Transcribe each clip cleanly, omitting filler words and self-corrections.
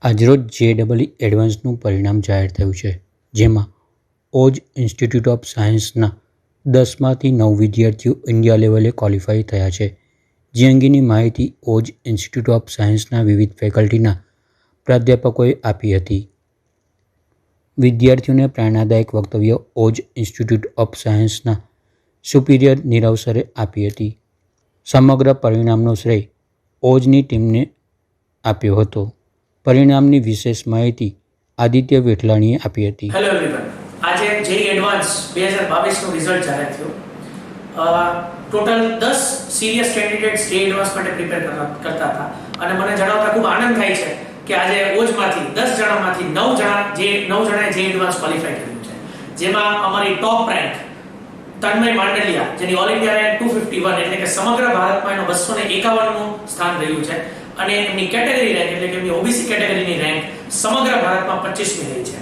આજરોજ JEE એડવાન્સનું પરિણામ જાહેર થયું છે, જેમાં ઓજ ઇન્સ્ટિટ્યૂટ ઓફ સાયન્સના 10માંથી 9 વિદ્યાર્થીઓ ઇન્ડિયા લેવલે ક્વોલિફાય થયા છે. જે અંગેની માહિતી ઓજ ઇન્સ્ટિટ્યૂટ ઓફ સાયન્સના વિવિધ ફેકલ્ટીના પ્રાધ્યાપકોએ આપી હતી. વિદ્યાર્થીઓને પ્રેરણાદાયક વક્તવ્ય ઓજ ઇન્સ્ટિટ્યૂટ ઓફ સાયન્સના સુપિરિયર નીરવ સરે આપી હતી. સમગ્ર પરિણામનો શ્રેય ઓજની ટીમને આપ્યો હતો. પરિણામની વિશેષ માહિતી આદિત્ય વેઠલાણીએ આપી હતી. હેલો એવરીવન, આજે JEE એડવાન્સ 2022 નું રિઝલ્ટ જાહેર થયું. Total 10 serious candidates JEE advance માટે પ્રિપેર કરતા હતા અને મને જણાવતા ખૂબ આનંદ થાય છે કે આજે ઓજમાંથી 10 જણામાંથી 9 જણાએ JEE એડવાન્સ ક્વોલિફાય કર્યું છે. જેમાં અમારી ટોપ રેન્ક તન્મય માંડલિયા, જેની ઓલ ઇન્ડિયા રેન્ક 251 એટલે કે સમગ્ર ભારતમાં એનો 251 નું સ્થાન રહ્યું છે અને એમની કેટેગરી રેન્ક એટલે કે એમની ઓબીસી કેટેગરીની રેન્ક સમગ્ર ભારતમાં 25મી રહી છે.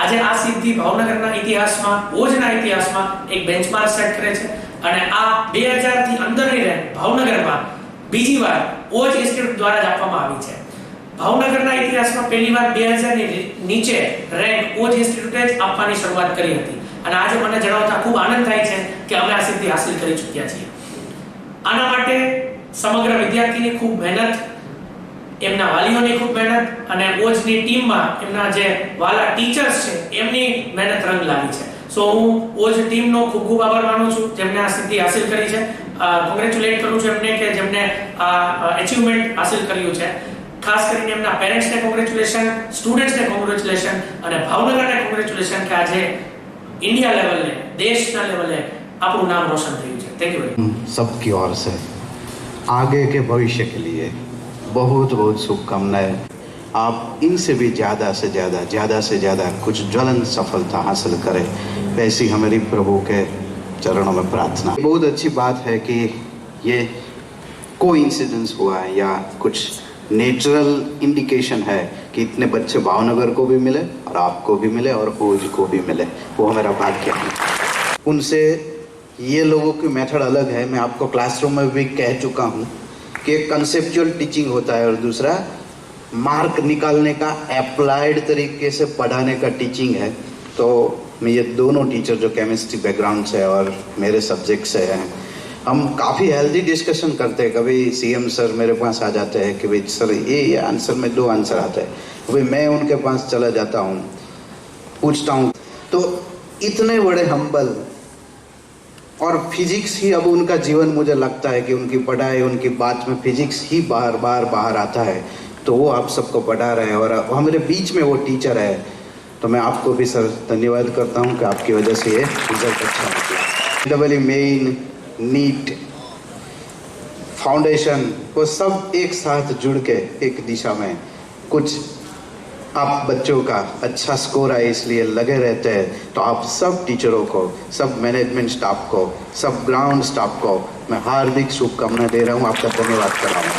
આજે આ સિદ્ધિ ભાવનગરના ઇતિહાસમાં, ઓજના ઇતિહાસમાં એક બેન્ચમાર્ક સેટ કરે છે અને આ 2000 થી અંદરની રેન્ક ભાવનગરમાં બીજી વાર ઓજ ઇન્સ્ટિટ્યૂટ દ્વારા જ આપવામાં આવી છે. ભાવનગરના ઇતિહાસમાં પહેલીવાર 2000 ની નીચે રેન્ક ઓજ ઇન્સ્ટિટ્યૂટે જ આપવાની શરૂઆત કરી હતી અને આજે મને જણાવતા ખૂબ આનંદ થાય છે કે અમે આ સિદ્ધિ હાંસલ કરી ચૂક્યા છીએ. આના માટે સમગ્ર વિદ્યાર્થીની ખૂબ મહેનત, એમના વાલીઓની ખૂબ મહેનત અને ઓજની ટીમમાં એમના જે વાલા ટીચર્સ છે એમની મહેનત રંગ લાવી છે. સો હું ઓજ ટીમનો ખૂબ ખૂબ આભાર માનું છું જેમને આ સિદ્ધિ હાંસલ કરી છે. કોંગ્રેચ્યુલેટ કરું છું એમને કે જેમને આ અચીવમેન્ટ હાંસલ કર્યું છે. ખાસ કરીને એમના પેરેન્ટ્સને કોંગ્રેચ્યુલેશન, સ્ટુડન્ટ્સને કોંગ્રેચ્યુલેશન અને ભાવનગરને કોંગ્રેચ્યુલેશન કે આજે इंडिया लेवल ने, देशना लेवल ने આપણું નામ રોશન થયું છે. Thank you. सबकी ओर से आगे के भविष्य के लिए बहुत बहुत शुभकामनाएं. आप इनसे भी ज़्यादा से ज़्यादा कुछ ज्वलन सफलता हासिल करें, वैसी हमारी प्रभु के चरणों में प्रार्थना. बहुत अच्छी बात है कि ये कोइंसिडेंस हुआ है या कुछ नेचुरल इंडिकेशन है कि इतने बच्चे भावनगर को भी मिले और आपको भी मिले और ओज को भी मिले. वो मेरा भाग्य है. उनसे ये लोगों की मेथड अलग है. मैं आपको क्लासरूम में भी कह चुका हूँ कि एक कंसेप्चुअल टीचिंग होता है और दूसरा मार्क निकालने का अप्लाइड तरीके से पढ़ाने का टीचिंग है. तो मैं ये दोनों टीचर जो केमिस्ट्री बैकग्राउंड से और मेरे सब्जेक्ट से हैं, हम काफ़ी हेल्दी डिस्कशन करते हैं. कभी CM सर मेरे पास आ जाते हैं कि भाई सर ये आंसर में 2 आंसर आते हैं. भाई मैं उनके पास चला जाता हूँ, पूछता हूँ. तो इतने बड़े हम्बल और फिजिक्स ही अब उनका जीवन, मुझे लगता है कि उनकी पढ़ाई, उनकी बात में फिजिक्स ही बाहर आता है. तो वो आप सबको पढ़ा रहे हैं और हमारे बीच में वो टीचर है. तो मैं आपको भी सर धन्यवाद करता हूँ कि आपकी वजह से ये रिजल्ट अच्छा निकला. डबल मेन, नीट, फाउंडेशन, वो सब एक साथ जुड़ के एक दिशा में कुछ आप बच्चों का अच्छा स्कोर आए इसलिए लगे रहते हैं. तो आप सब टीचरों को, सब मैनेजमेंट स्टाफ को, सब ग्राउंड स्टाफ को मैं हार्दिक शुभकामनाएं दे रहा हूँ. आपका धन्यवाद कर रहा हूँ.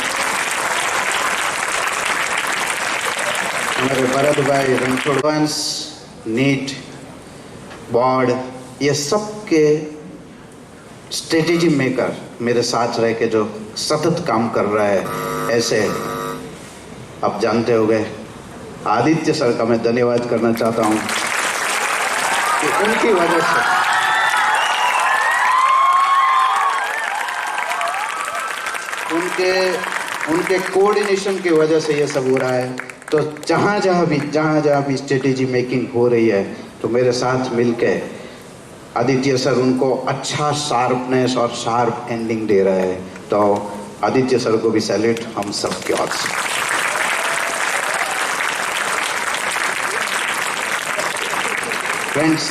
हमारे भरत भाई रणछोड़वंश, नीट बोर्ड, ये सब के स्ट्रेटेजी मेकर मेरे साथ रह के जो सतत काम कर रहा है, ऐसे आप जानते हो गए आदित्य सर का मैं धन्यवाद करना चाहता हूँ कि उनकी वजह से उनके कोऑर्डिनेशन की वजह से ये सब हो रहा है. तो जहाँ भी स्ट्रेटेजी मेकिंग हो रही है, तो मेरे साथ मिलके आदित्य सर उनको अच्छा शार्पनेस और शार्प एंडिंग दे रहे हैं. तो आदित्य सर को भी सैल्यूट हम सब की ओर से. फ्रेंड्स,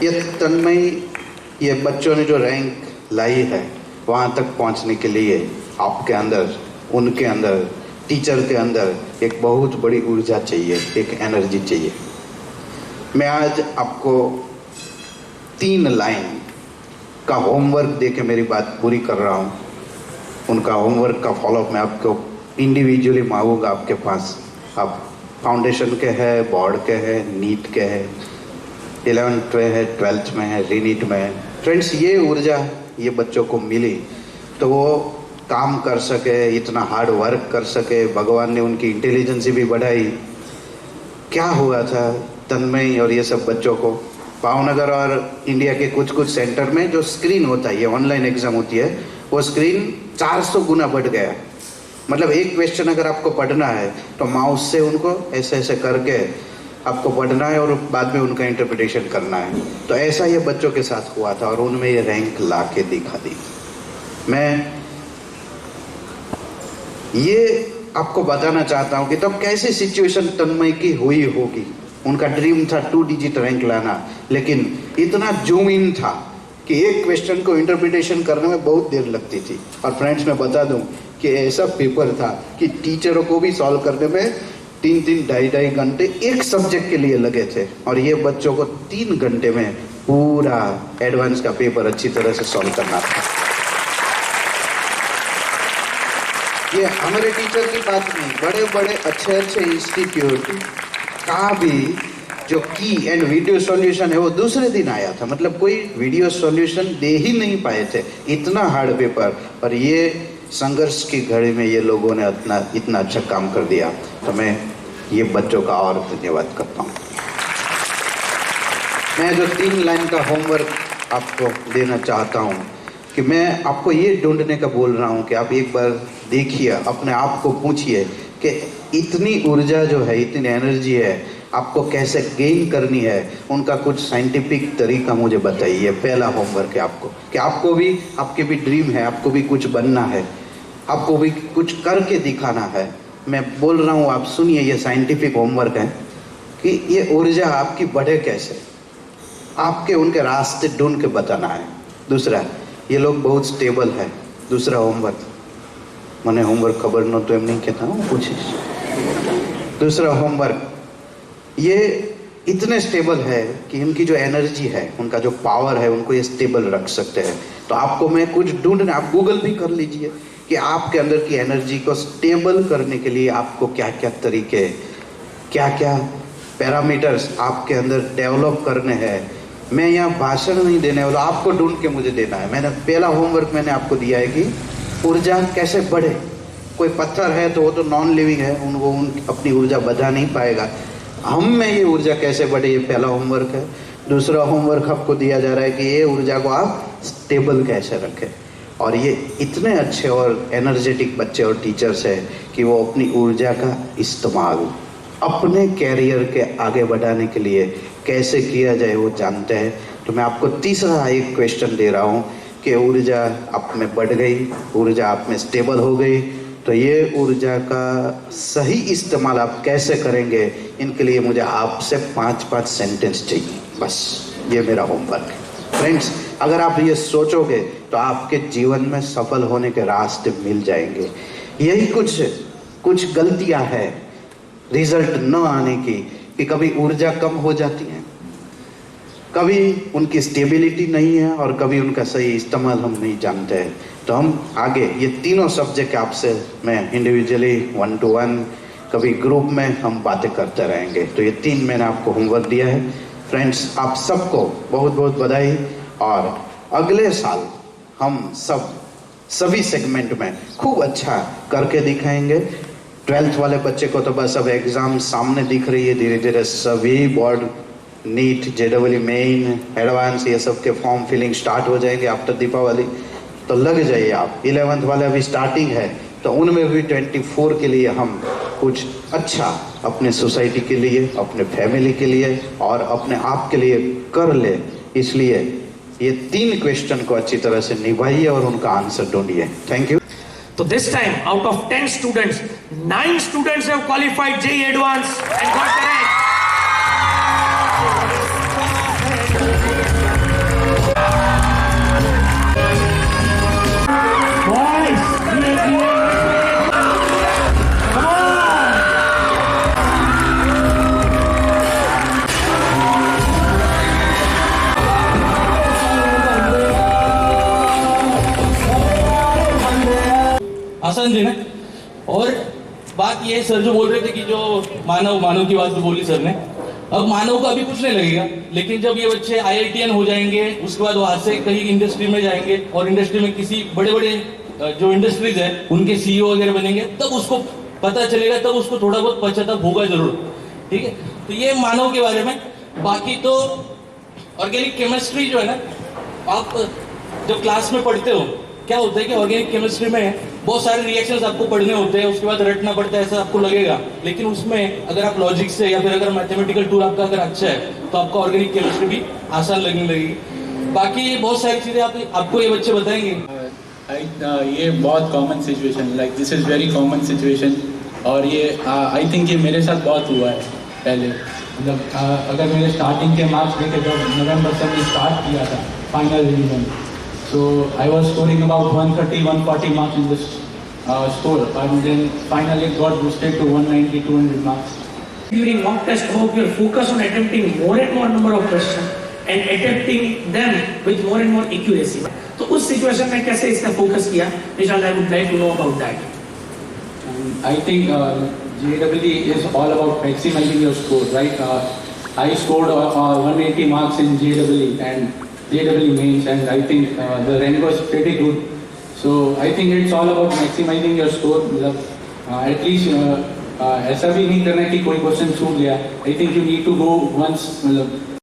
ये तन्मय, ये बच्चों ने जो रैंक लाई है वहाँ तक पहुँचने के लिए आपके अंदर, उनके अंदर, टीचर के अंदर एक बहुत बड़ी ऊर्जा चाहिए, एक एनर्जी चाहिए. मैं आज आपको 3 लाइन का होमवर्क दे के मेरी बात पूरी कर रहा हूँ. उनका होमवर्क का फॉलोअप मैं आपको इंडिविजुअली मांगूंगा आपके पास. आप फाउंडेशन के है, बोर्ड के है, नीट के है, 11th में है, 12th में है, रीनीट में है. फ्रेंड्स, ये ऊर्जा ये बच्चों को मिली तो वो काम कर सके, इतना हार्ड वर्क कर सके, भगवान ने उनकी इंटेलिजेंस भी बढ़ाई। क्या हुआ था तन्मय और ये सब बच्चों को, भावनगर और इंडिया के कुछ कुछ सेंटर में जो स्क्रीन होता है, ये ऑनलाइन एग्जाम होती है, वो स्क्रीन 400 गुना बढ़ गया। मतलब एक क्वेश्चन अगर आपको पढ़ना है तो माउस से उनको ऐसे ऐसे करके आपको पढ़ना है और बाद में उनका इंटरप्रिटेशन करना है। तो ऐसा ये बच्चों के साथ हुआ था और उनमें ये रैंक ला के दिखा दी। मैं ये आपको बताना चाहता हूँ कि तब कैसी सिचुएशन तन्मय की हुई होगी। उनका ड्रीम था 2 डिजिट रैंक लाना, लेकिन इतना जूम इन था कि एक क्वेश्चन को इंटरप्रिटेशन करने में बहुत देर लगती थी। और फ्रेंड्स मैं बता दूं कि ऐसा पेपर था कि टीचरों को भी सॉल्व करने में 3-3, 2.5 घंटे एक सब्जेक्ट के लिए लगे थे, और ये बच्चों को 3 घंटे में पूरा एडवांस का पेपर अच्छी तरह से सॉल्व करना था। ये हमारे टीचर की बात नहीं, बड़े बड़े अच्छे इंस्टीट्यूट का भी जो की एंड वीडियो सॉल्यूशन है वो दूसरे दिन आया था। मतलब कोई वीडियो सॉल्यूशन दे ही नहीं पाए थे, इतना हार्ड पेपर। और ये संघर्ष की घड़ी में ये लोगों ने इतना अच्छा काम कर दिया। तो मैं ये बच्चों का और धन्यवाद करता हूँ। मैं जो 3 लाइन का होमवर्क आपको देना चाहता हूँ कि मैं आपको ये ढूंढने का बोल रहा हूँ कि आप एक बार देखिए, अपने आप को पूछिए कि इतनी ऊर्जा जो है, इतनी एनर्जी है, आपको कैसे गेन करनी है। उनका कुछ साइंटिफिक तरीका मुझे बताइए। पहला होमवर्क है आपको कि आपको भी, आपके भी ड्रीम है, आपको भी कुछ बनना है, आपको भी कुछ करके दिखाना है। मैं बोल रहा हूँ, आप सुनिए, ये साइंटिफिक होमवर्क है कि ये ऊर्जा आपकी बढ़े कैसे, आपके उनके रास्ते ढूंढ के बताना है। दूसरा, ये लोग बहुत स्टेबल है। दूसरा होमवर्क, मैंने होमवर्क खबर न तो एम नहीं कहता हूँ, पूछिए। दूसरा होमवर्क, ये इतने स्टेबल है कि इनकी जो एनर्जी है, उनका जो पावर है, उनको ये स्टेबल रख सकते हैं। तो आपको मैं कुछ ढूंढना, आप गूगल भी कर लीजिए कि आपके अंदर की एनर्जी को स्टेबल करने के लिए आपको क्या क्या तरीके, क्या क्या पैरामीटर्स आपके अंदर डेवलप करने हैं। मैं यहाँ भाषण नहीं देने वाला, आपको ढूंढ के मुझे देना है। मैंने पहला होमवर्क मैंने आपको दिया है कि ऊर्जा कैसे बढ़े। कोई पत्थर है तो वो तो नॉन लिविंग है, उनको अपनी ऊर्जा बढ़ा नहीं पाएगा। हम में ये ऊर्जा कैसे बढ़े, ये पहला होमवर्क है। दूसरा होमवर्क आपको दिया जा रहा है कि ये ऊर्जा को आप स्टेबल कैसे रखें। और ये इतने अच्छे और एनर्जेटिक बच्चे और टीचर्स हैं कि वो अपनी ऊर्जा का इस्तेमाल अपने कैरियर के आगे बढ़ाने के लिए कैसे किया जाए वो जानते हैं। तो मैं आपको तीसरा एक क्वेश्चन दे रहा हूँ कि ऊर्जा आप में बढ़ गई, ऊर्जा आप में स्टेबल हो गई, तो ये ऊर्जा का सही इस्तेमाल आप कैसे करेंगे, इनके लिए मुझे आपसे 5-5 सेंटेंस चाहिए। बस ये मेरा होमवर्क है। फ्रेंड्स, अगर आप ये सोचोगे तो आपके जीवन में सफल होने के रास्ते मिल जाएंगे। यही कुछ गलतियां हैं रिजल्ट न आने की, कि कभी ऊर्जा कम हो जाती है, कभी उनकी स्टेबिलिटी नहीं है, और कभी उनका सही इस्तेमाल हम नहीं जानते हैं। तो हम आगे ये तीनों सब्जेक्ट आपसे मैं इंडिविजुअली, 1 to 1, कभी ग्रुप में हम बातें करते रहेंगे। तो ये 3 मैंने आपको होमवर्क दिया है। फ्रेंड्स, आप सबको बहुत बहुत बधाई। और अगले साल हम सभी सेगमेंट में खूब अच्छा करके दिखाएंगे। 12th वाले बच्चे को तो बस अब एग्ज़ाम सामने दिख रही है, धीरे धीरे सभी board, NEET, JEE main, advance, ये सब के फॉर्म फिलिंग स्टार्ट हो जाएंगे आफ्टर दीपावली। तो लग जाइए आप। 11th वाले अभी स्टार्टिंग है, तो उनमें भी 24 के लिए हम कुछ अच्छा अपने सोसाइटी के लिए, अपने फैमिली के लिए और अपने आप के लिए कर ले। इसलिए ये 3 क्वेश्चन को अच्छी तरह से निभाइए और उनका आंसर ढूंढिए। Thank you. So this time, out of 10 students, 9 students have qualified JEE Advance and got the rank. Boys, come on! आसान देना। और बात ये, सर जो बोल रहे थे कि जो मानव की बात जो बोली सर ने, अब मानव को अभी कुछ नहीं लगेगा, लेकिन जब ये बच्चे IITian हो जाएंगे, उसके बाद वहां से कहीं इंडस्ट्री में जाएंगे और इंडस्ट्री में किसी बड़े बड़े जो इंडस्ट्रीज है उनके सीईओ वगैरह बनेंगे, तब उसको पता चलेगा, तब उसको थोड़ा बहुत पश्चाताप होगा जरूर। ठीक है, तो ये मानव के बारे में। बाकी तो ऑर्गेनिक केमिस्ट्री जो है ना, आप जब क्लास में पढ़ते हो, क्या होता है कि ऑर्गेनिक केमिस्ट्री में बहुत सारे रिएक्शंस आपको पढ़ने होते हैं, उसके बाद रटना पड़ता है, ऐसा आपको लगेगा। लेकिन उसमें अगर आप लॉजिक से या फिर अगर मैथमेटिकल टूल आपका अगर अच्छा है तो आपको ऑर्गेनिक केमिस्ट्री भी आसान लगने लगेगी। बाकी बहुत सारी चीज़ें आपको ये बच्चे बताएंगे। ये बहुत common situation, like this is very common situation, और ये आई थिंक ये मेरे साथ बहुत हुआ है पहले। मतलब अगर मेरे स्टार्टिंग के मार्क्स देखे, जब नवंबर से मैंने स्टार्ट किया था final revision, so I was scoring about 130-140 marks in this score, and then finally it got boosted to 190-200 marks. During mock test, hope your focus on attempting more and more number of questions and attempting them with more and more accuracy. तो उस situation में कैसे इसका focus किया? Nishant, I would like to know about that. I think JEE is all about maximizing your score, right? I scored 180 marks in JEE and JEE mains, and I think the rank was pretty good. So I think it's all about maximizing your score. At least ऐसा भी नहीं करना कि कोई question छूट गया. I think you need to go once.